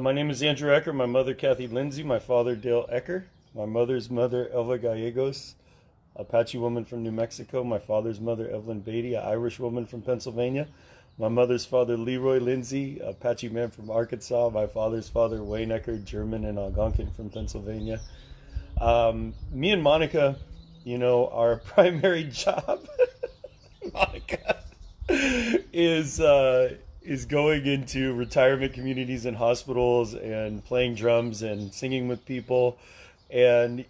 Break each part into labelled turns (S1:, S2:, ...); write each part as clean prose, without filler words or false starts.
S1: My name is Andrew Ecker. My mother, Kathy Lindsay. My father, Dale Ecker. My mother's mother, Elva Gallegos, Apache woman from New Mexico. My father's mother, Evelyn Beatty, an Irish woman from Pennsylvania. My mother's father, Leroy Lindsay, Apache man from Arkansas. My father's father, Wayne Ecker, German and Algonquin from Pennsylvania. Me and Monica, our primary job, Monica, is going into retirement communities and hospitals and playing drums and singing with people. And,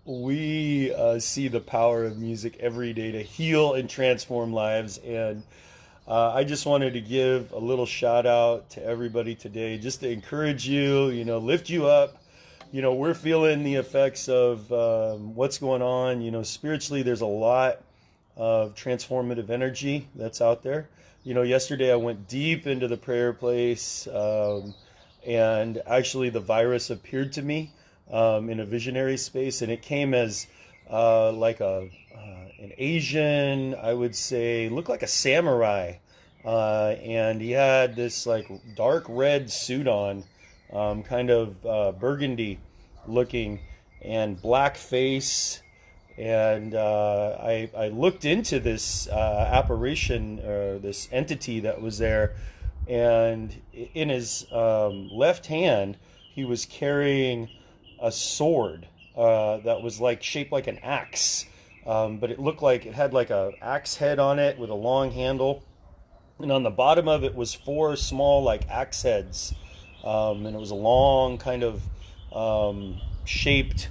S1: we see the power of music every day to heal and transform lives. And I just wanted to give a little shout out to everybody today, just to encourage you, lift you up. We're feeling the effects of what's going on. Spiritually, there's a lot of transformative energy that's out there. Yesterday I went deep into the prayer place, and actually the virus appeared to me in a visionary space, and it came as an Asian, I would say, looked like a samurai, and he had this like dark red suit on, kind of burgundy looking, and black face. And I looked into this apparition, or this entity that was there, and in his left hand he was carrying a sword that was like shaped like an axe, but it looked like it had like a axe head on it with a long handle, and on the bottom of it was four small like axe heads, and it was a long kind of shaped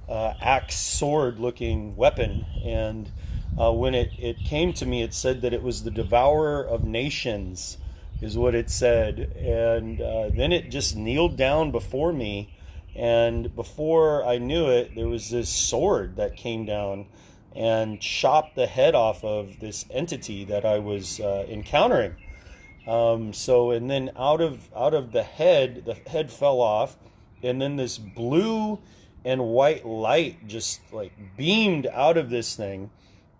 S1: axe sword looking weapon. And when it came to me, it said that it was the devourer of nations, is what it said. And then it just kneeled down before me, and before I knew it, there was this sword that came down and chopped the head off of this entity that I was encountering. And then out of the head fell off, and then this blue and white light just like beamed out of this thing.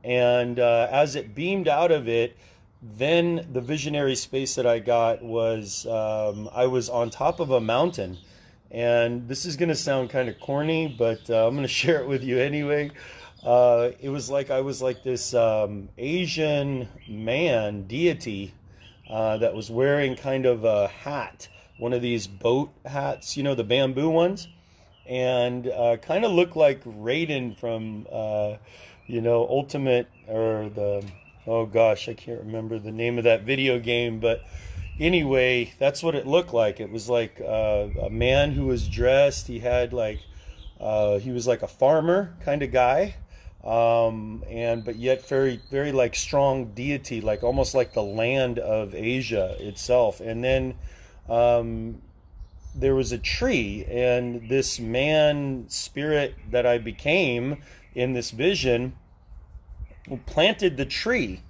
S1: And as it beamed out of it, then the visionary space that I got was I was on top of a mountain. And this is going to sound kind of corny, but I'm going to share it with you anyway. It was like I was like this Asian man, deity, that was wearing kind of a hat, one of these boat hats, the bamboo ones. And kind of looked like Raiden from, Ultimate, or oh gosh, I can't remember the name of that video game. But anyway, that's what it looked like. It was like a man who was dressed. He had like, he was like a farmer kind of guy, but yet very, very like strong deity, like almost like the land of Asia itself. And then there was a tree, and this man spirit that I became in this vision planted the tree,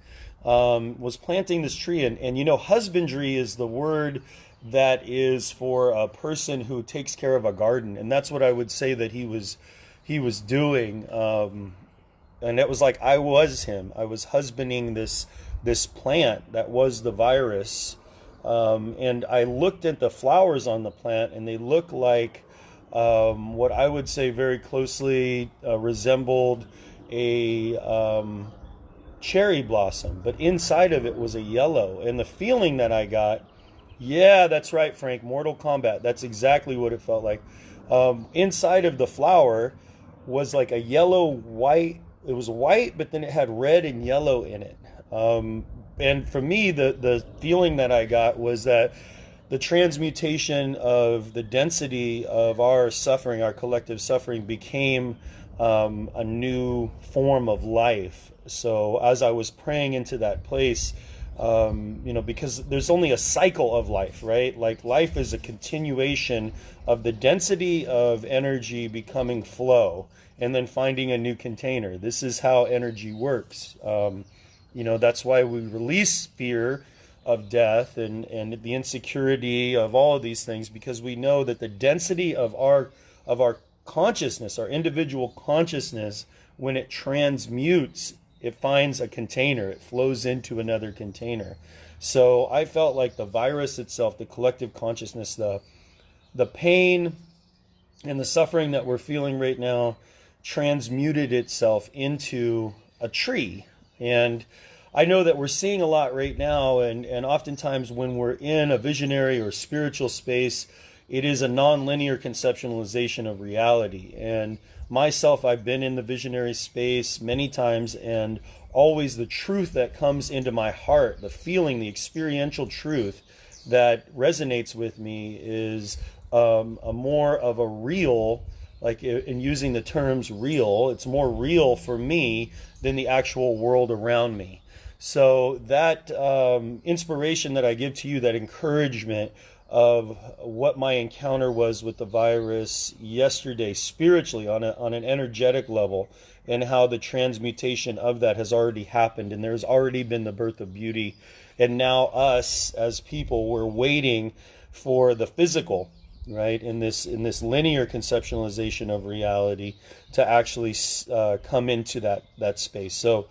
S1: was planting this tree. And husbandry is the word that is for a person who takes care of a garden. And that's what I would say that he was doing. And it was like I was him. I was husbanding this plant that was the virus. And I looked at the flowers on the plant, and they looked like what I would say very closely resembled a cherry blossom, but inside of it was a yellow. And the feeling that I got, yeah, that's right, Frank, Mortal Kombat, that's exactly what it felt like. Inside of the flower was like a yellow white. It was white, but then it had red and yellow in it. And for me, the feeling that I got was that the transmutation of the density of our suffering, our collective suffering, became a new form of life. So as I was praying into that place, because there's only a cycle of life, right? Like life is a continuation of the density of energy becoming flow and then finding a new container. This is how energy works. That's why we release fear of death and the insecurity of all of these things, because we know that the density of our consciousness, our individual consciousness, when it transmutes it finds a container, it flows into another container. So I felt like the virus itself, the collective consciousness, the pain and the suffering that we're feeling right now transmuted itself into a tree. And I know that we're seeing a lot right now, and oftentimes when we're in a visionary or spiritual space, it is a non-linear conceptualization of reality. And myself, I've been in the visionary space many times, and always the truth that comes into my heart, the feeling, the experiential truth that resonates with me is a more of a real, like in using the terms real, it's more real for me than the actual world around me. So that inspiration that I give to you, that encouragement of what my encounter was with the virus yesterday spiritually on an energetic level, and how the transmutation of that has already happened, and there's already been the birth of beauty. And now us as people, we're waiting for the physical, right, in this linear conceptualization of reality to actually come into that space. So,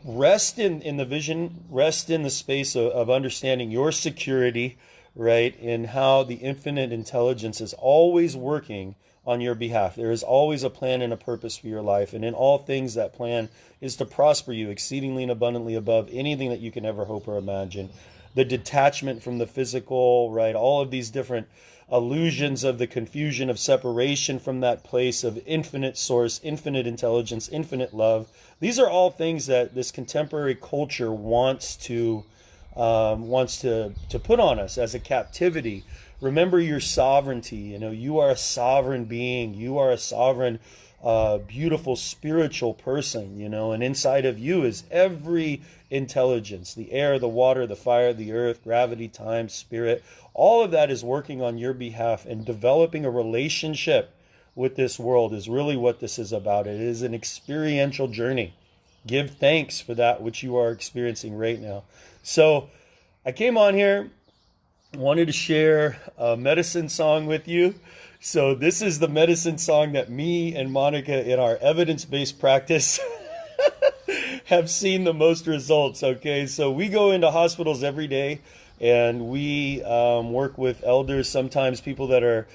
S1: rest in the vision, rest in the space of understanding your security, right, and how the infinite intelligence is always working on your behalf. There is always a plan and a purpose for your life, and in all things that plan is to prosper you exceedingly and abundantly above anything that you can ever hope or imagine. The detachment from the physical, right, all of these different illusions of the confusion of separation from that place of infinite source, infinite intelligence, infinite love. These are all things that this contemporary culture wants to put on us as a captivity. Remember your sovereignty. You are a sovereign being. You are a sovereign, beautiful spiritual person. And inside of you is every intelligence: the air, the water, the fire, the earth, gravity, time, spirit. All of that is working on your behalf, and developing a relationship with this world is really what this is about. It is an experiential journey. Give thanks for that which you are experiencing right now. So I came on here, wanted to share a medicine song with you. So this is the medicine song that me and Monica in our evidence-based practice have seen the most results. Okay, so we go into hospitals every day, and we work with elders, sometimes people that are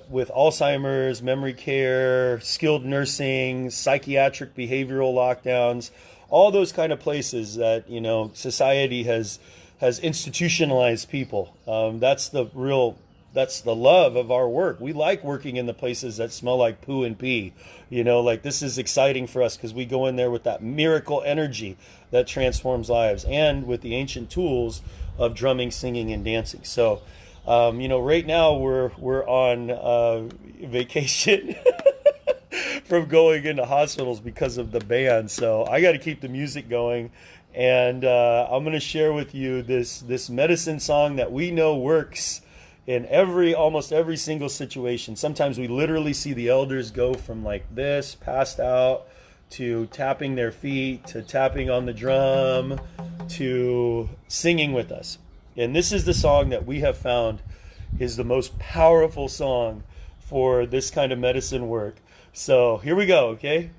S1: with Alzheimer's, memory care, skilled nursing, psychiatric behavioral lockdowns, all those kind of places that society has institutionalized people. That's the love of our work. We like working in the places that smell like poo and pee. Like, this is exciting for us because we go in there with that miracle energy that transforms lives, and with the ancient tools of drumming, singing, and dancing. So, right now we're on vacation from going into hospitals because of the ban. So I got to keep the music going, and I'm going to share with you this medicine song that we know works in almost every single situation. Sometimes we literally see the elders go from like this, passed out, to tapping their feet, to tapping on the drum, to singing with us. And this is the song that we have found is the most powerful song for this kind of medicine work. So here we go, okay?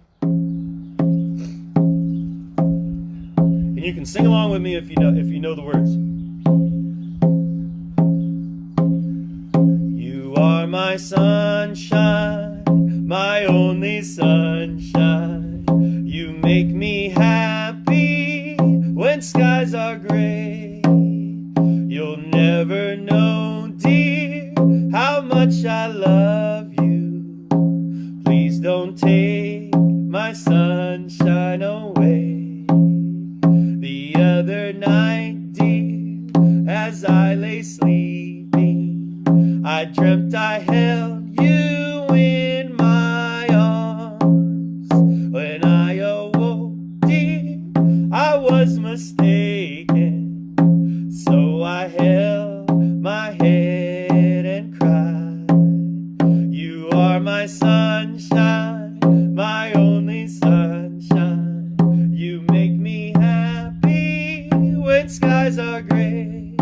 S1: And you can sing along with me if you know the words. You are my sunshine, my only sunshine. You make me happy when skies are gray. You'll never know, dear, how much I love you. Please don't take my sunshine away. The other night, dear, as I lay sleeping, I dreamt I held you in my arms. When I awoke, dear, I was mistaken. So I held my head and cried. You are my sunshine, my only sunshine. You make me happy when skies are gray.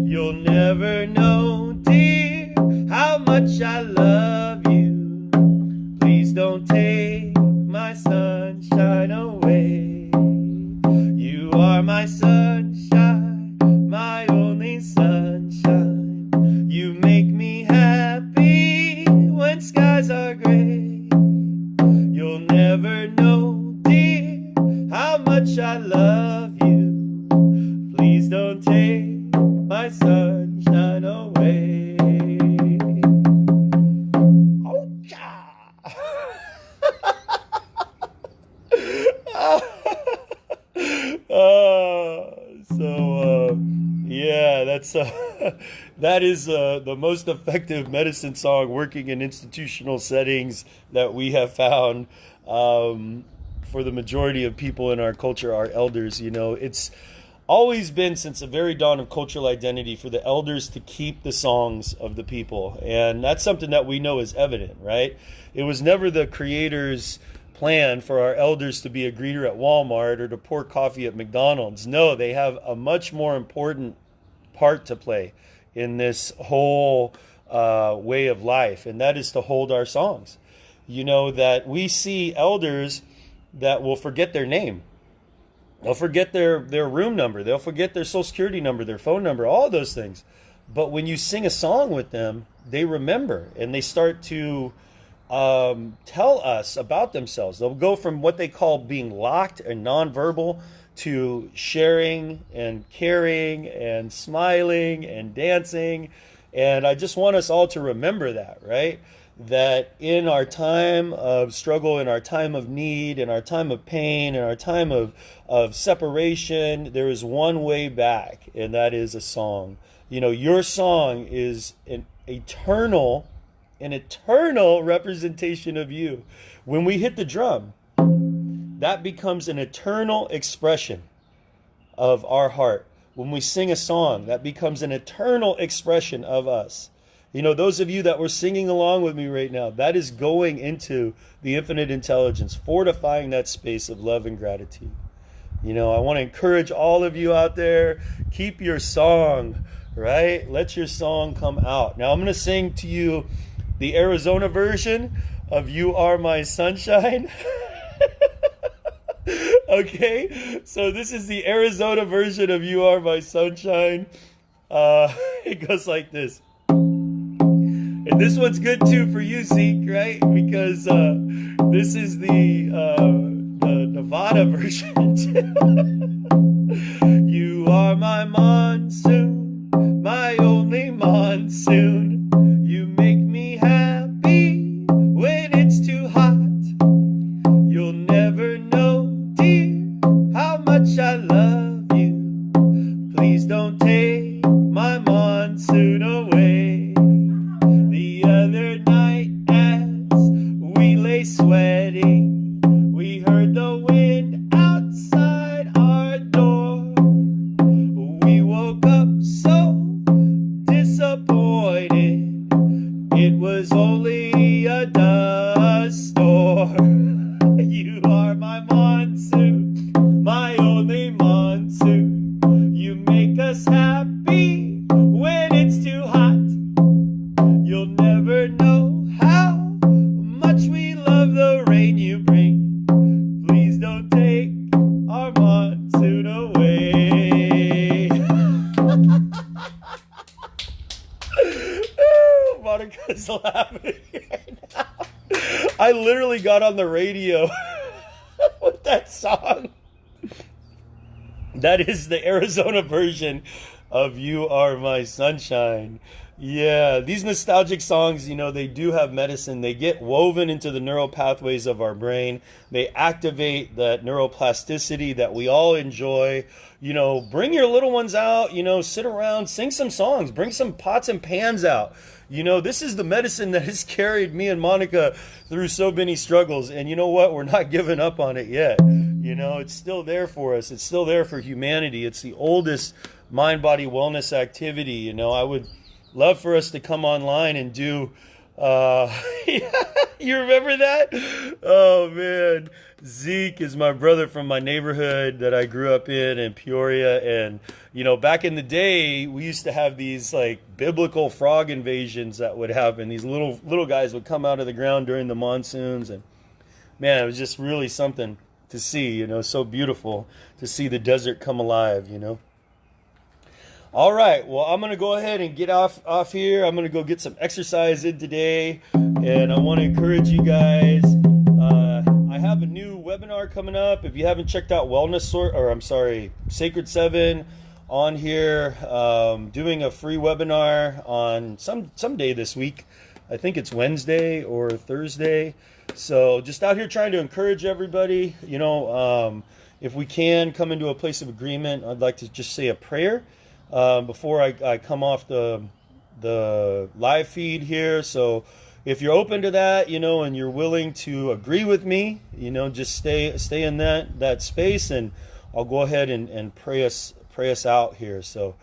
S1: You'll never know, dear, how much I love you. Please don't take my sunshine away. sunshine, my only sunshine. You make me happy when skies are gray. You'll never know, dear, how much I love you. Please don't take my sunshine away. Oh, yeah. Yeah, that's that is the most effective medicine song working in institutional settings that we have found. For the majority of people in our culture, our elders, it's always been since the very dawn of cultural identity for the elders to keep the songs of the people, and that's something that we know is evident, right? It was never the creator's plan for our elders to be a greeter at Walmart or to pour coffee at McDonald's. No, they have a much more important part to play in this whole way of life, and that is to hold our songs. That we see elders that will forget their name. They'll forget their room number. They'll forget their social security number, their phone number, all those things. But when you sing a song with them, they remember, and they start to tell us about themselves. They'll go from what they call being locked and nonverbal to sharing and caring and smiling and dancing. And I just want us all to remember that, right? That in our time of struggle, in our time of need, in our time of pain, in our time of separation, there is one way back, and that is a song. Your song is an eternal representation of you. When we hit the drum, that becomes an eternal expression of our heart. When we sing a song, that becomes an eternal expression of us. Those of you that were singing along with me right now, that is going into the infinite intelligence, fortifying that space of love and gratitude. I want to encourage all of you out there, keep your song, right? Let your song come out. Now I'm going to sing to you the Arizona version of You Are My Sunshine. Okay, so this is the Arizona version of You Are My Sunshine. It goes like this. And this one's good too for you, Zeke, right? Because this is the Nevada version too. You are my monsoon, my only monsoon. You make me happy when it's too hot. You'll never know, dear, how much I love you. Please don't take my monsoon away. The other night as we lay sweating, we heard the wind outside our door. We woke up so disappointed. It was only a dust storm. You are my monsoon, my only monsoon. You make us happy when it's too hot. You'll never know how much we love the rain you bring. Please don't take our monsoon away. Oh, Monica's laughing right now. I literally got on the radio with that song. That is the Arizona version of You Are My Sunshine. Yeah, these nostalgic songs, they do have medicine. They get woven into the neural pathways of our brain. They activate that neuroplasticity that we all enjoy. Bring your little ones out, sit around, sing some songs, bring some pots and pans out. This is the medicine that has carried me and Monica through so many struggles. And you know what? We're not giving up on it yet. It's still there for us. It's still there for humanity. It's the oldest mind-body wellness activity. I would love for us to come online and do you remember that? Oh man, Zeke is my brother from my neighborhood that I grew up in Peoria, and back in the day we used to have these like biblical frog invasions that would happen. These little guys would come out of the ground during the monsoons, and man, it was just really something. to see, so beautiful to see the desert come alive. All right, well, I'm going to go ahead and get off here. I'm going to go get some exercise in today, and I want to encourage you guys. I have a new webinar coming up. If you haven't checked out Sacred 7 on here, doing a free webinar on some day this week. I think it's Wednesday or Thursday. So just out here trying to encourage everybody, if we can come into a place of agreement, I'd like to just say a prayer before I come off the live feed here. So if you're open to that, and you're willing to agree with me, just stay in that space, and I'll go ahead and pray us out here. So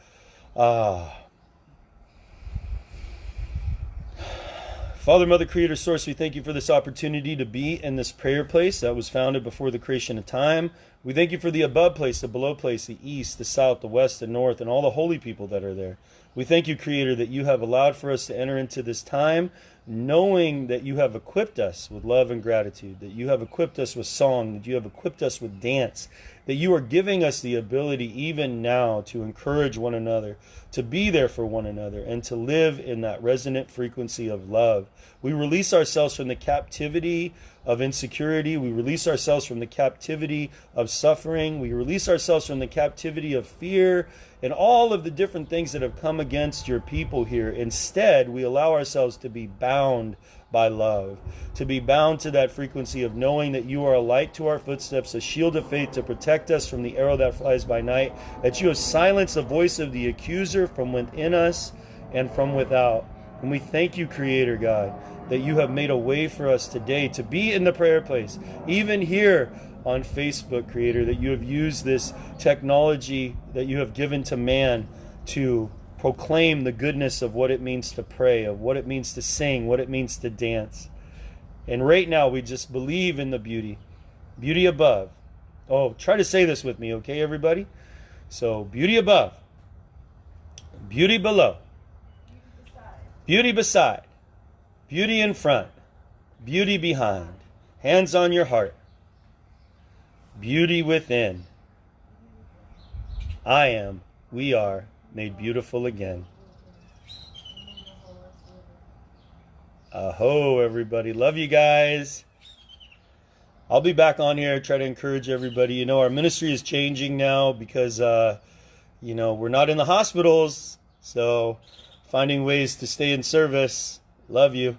S1: Father, Mother, Creator, Source, we thank you for this opportunity to be in this prayer place that was founded before the creation of time. We thank you for the above place, the below place, the east, the south, the west, the north, and all the holy people that are there. We thank you, Creator, that you have allowed for us to enter into this time, knowing that you have equipped us with love and gratitude, that you have equipped us with song, that you have equipped us with dance, that you are giving us the ability even now to encourage one another, to be there for one another, and to live in that resonant frequency of love. We release ourselves from the captivity of insecurity. We release ourselves from the captivity of suffering. We release ourselves from the captivity of fear and all of the different things that have come against your people here. Instead, we allow ourselves to be bound by love, to be bound to that frequency of knowing that you are a light to our footsteps, a shield of faith to protect us from the arrow that flies by night, that you have silenced the voice of the accuser from within us and from without. And we thank you, Creator God, that you have made a way for us today to be in the prayer place, even here on Facebook, Creator, that you have used this technology that you have given to man to proclaim the goodness of what it means to pray, of what it means to sing, what it means to dance. And right now, we just believe in the beauty above. Oh, try to say this with me, okay, everybody? So, beauty above, beauty below, beauty beside, beauty in front, beauty behind, hands on your heart, beauty within. We are made beautiful again. Aho, everybody. Love you guys. I'll be back on here, try to encourage everybody. Our ministry is changing now because, we're not in the hospitals. So finding ways to stay in service. Love you.